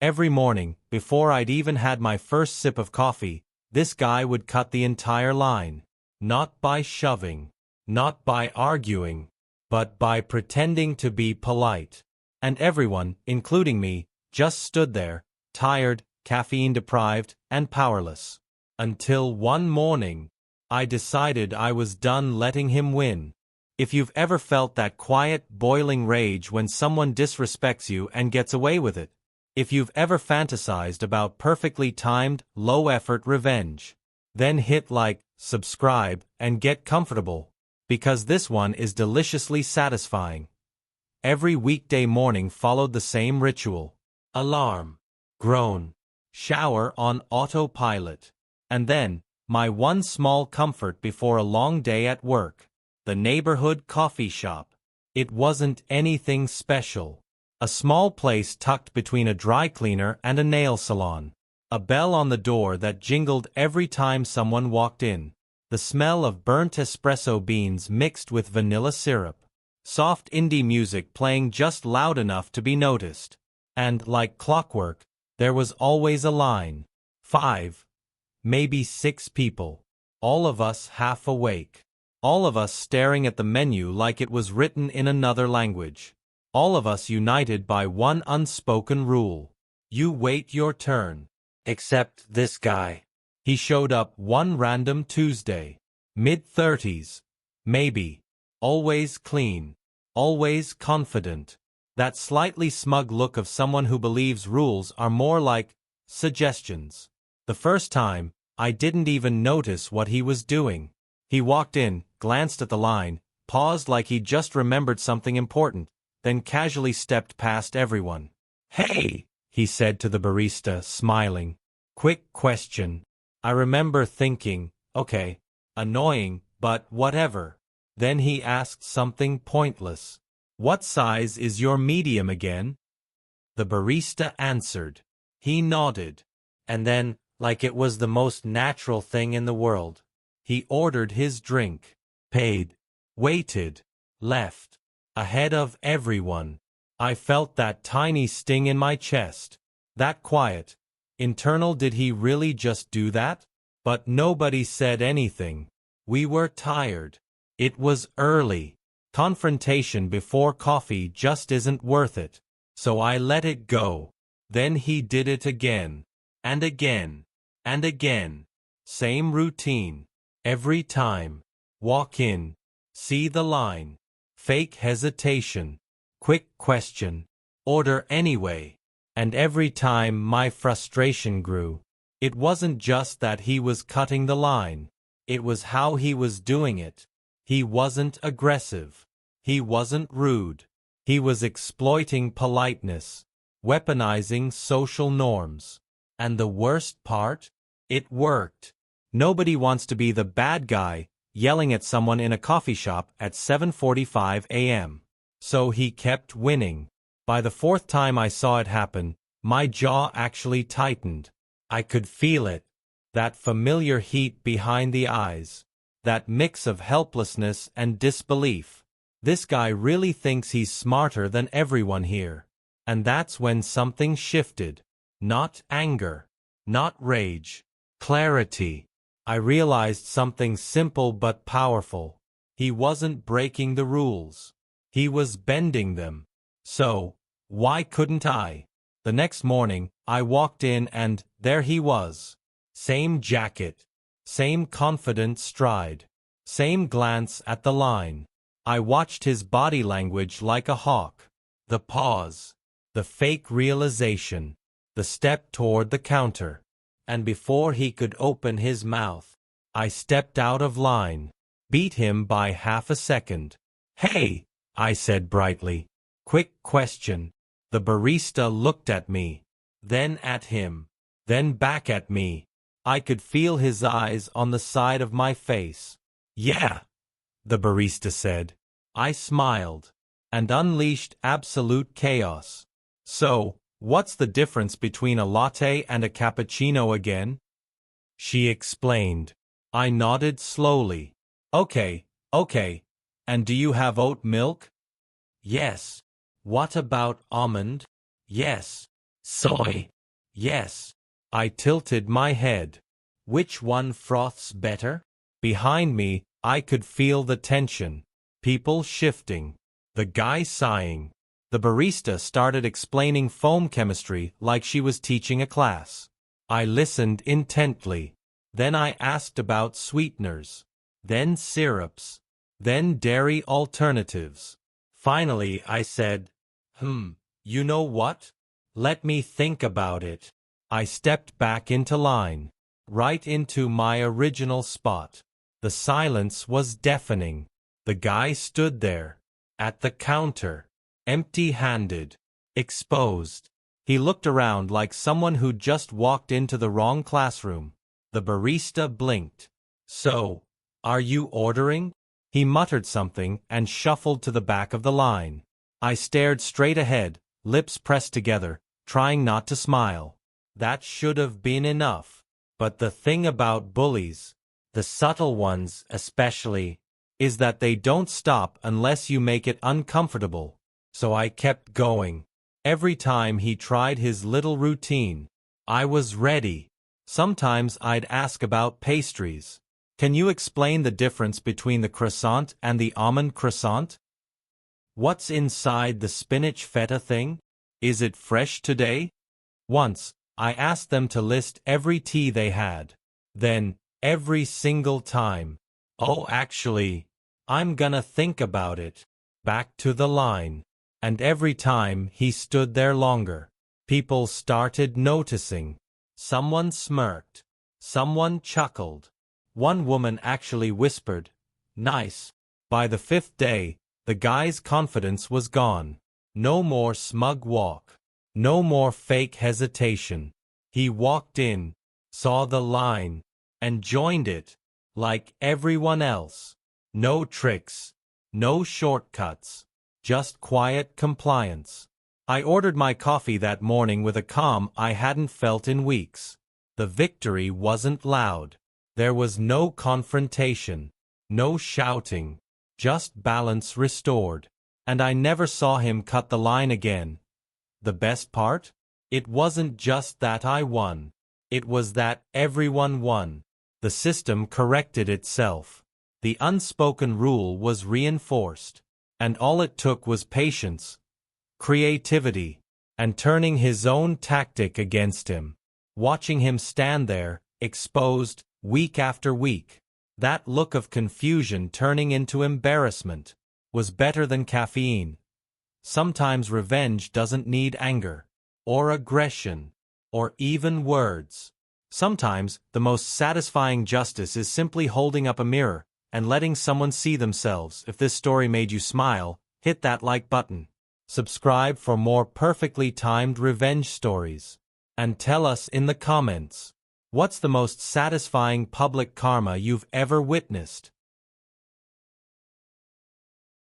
Every morning, before I'd even had my first sip of coffee, this guy would cut the entire line. Not by shoving, not by arguing, but by pretending to be polite. And everyone, including me, just stood there, tired, caffeine-deprived, and powerless. Until one morning, I decided I was done letting him win. If you've ever felt that quiet, boiling rage when someone disrespects you and gets away with it. If you've ever fantasized about perfectly timed, low-effort revenge, then hit like, subscribe, and get comfortable, because this one is deliciously satisfying. Every weekday morning followed the same ritual. Alarm, groan, shower on autopilot. And then, my one small comfort before a long day at work. The neighborhood coffee shop. It wasn't anything special. A small place tucked between a dry cleaner and a nail salon. A bell on the door that jingled every time someone walked in. The smell of burnt espresso beans mixed with vanilla syrup. Soft indie music playing just loud enough to be noticed. And, like clockwork, there was always a line. 5, maybe 6 people. All of us half awake. All of us staring at the menu like it was written in another language. All of us united by one unspoken rule. You wait your turn. Except this guy. He showed up one random Tuesday. Mid-30s. Maybe. Always clean. Always confident. That slightly smug look of someone who believes rules are more like suggestions. The first time, I didn't even notice what he was doing. He walked in, glanced at the line, paused like he'd just remembered something important, then casually stepped past everyone. "Hey," he said to the barista, smiling. "Quick question." I remember thinking, okay, annoying, but whatever. Then he asked something pointless. "What size is your medium again?" The barista answered. He nodded. And then, like it was the most natural thing in the world, he ordered his drink, paid, waited, left. Ahead of everyone. I felt that tiny sting in my chest. That quiet, internal "did he really just do that?" But nobody said anything. We were tired. It was early. Confrontation before coffee just isn't worth it. So I let it go. Then he did it again. And again. And again. Same routine. Every time. Walk in. See the line. Fake hesitation. Quick question. Order anyway. And every time my frustration grew. It wasn't just that he was cutting the line. It was how he was doing it. He wasn't aggressive. He wasn't rude. He was exploiting politeness. Weaponizing social norms. And the worst part? It worked. Nobody wants to be the bad guy, yelling at someone in a coffee shop at 7:45 a.m. So he kept winning. By the 4th time I saw it happen, my jaw actually tightened. I could feel it. That familiar heat behind the eyes. That mix of helplessness and disbelief. This guy really thinks he's smarter than everyone here. And that's when something shifted. Not anger. Not rage. Clarity. I realized something simple but powerful. He wasn't breaking the rules. He was bending them. So, why couldn't I? The next morning, I walked in and there he was. Same jacket. Same confident stride. Same glance at the line. I watched his body language like a hawk. The pause. The fake realization. The step toward the counter. And before he could open his mouth, I stepped out of line. Beat him by half a second. "Hey," I said brightly. "Quick question." The barista looked at me. Then at him. Then back at me. I could feel his eyes on the side of my face. "Yeah," the barista said. I smiled. And unleashed absolute chaos. "So, what's the difference between a latte and a cappuccino again?" She explained. I nodded slowly. Okay. And do you have oat milk?" "Yes." "What about almond?" "Yes." Soy. Yes. I tilted my head. Which one froths better? Behind me, I could feel the tension. People shifting. The guy sighing. The barista started explaining foam chemistry like she was teaching a class. I listened intently. Then I asked about sweeteners. Then syrups. Then dairy alternatives. Finally, I said, you know what? Let me think about it. I stepped back into line, right into my original spot. The silence was deafening. The guy stood there, at the counter, empty-handed, exposed. He looked around like someone who'd just walked into the wrong classroom. The barista blinked. So, are you ordering? He muttered something and shuffled to the back of the line. I stared straight ahead, lips pressed together, trying not to smile. That should have been enough. But the thing about bullies, the subtle ones especially, is that they don't stop unless you make it uncomfortable. So I kept going. Every time he tried his little routine, I was ready. Sometimes I'd ask about pastries. Can you explain the difference between the croissant and the almond croissant? What's inside the spinach feta thing? Is it fresh today? Once, I asked them to list every tea they had. Then, every single time, oh actually, I'm gonna think about it. Back to the line. And every time he stood there longer, people started noticing. Someone smirked. Someone chuckled. One woman actually whispered, "Nice." By the fifth day, the guy's confidence was gone. No more smug walk. No more fake hesitation. He walked in, saw the line, and joined it, like everyone else. No tricks. No shortcuts. Just quiet compliance. I ordered my coffee that morning with a calm I hadn't felt in weeks. The victory wasn't loud. There was no confrontation, no shouting, just balance restored. And I never saw him cut the line again. The best part? It wasn't just that I won. It was that everyone won. The system corrected itself. The unspoken rule was reinforced. And all it took was patience, creativity, and turning his own tactic against him. Watching him stand there, exposed, week after week. That look of confusion turning into embarrassment was better than caffeine. Sometimes revenge doesn't need anger, or aggression, or even words. Sometimes the most satisfying justice is simply holding up a mirror and letting someone see themselves. If this story made you smile, hit that like button. Subscribe for more perfectly timed revenge stories. And tell us in the comments, what's the most satisfying public karma you've ever witnessed?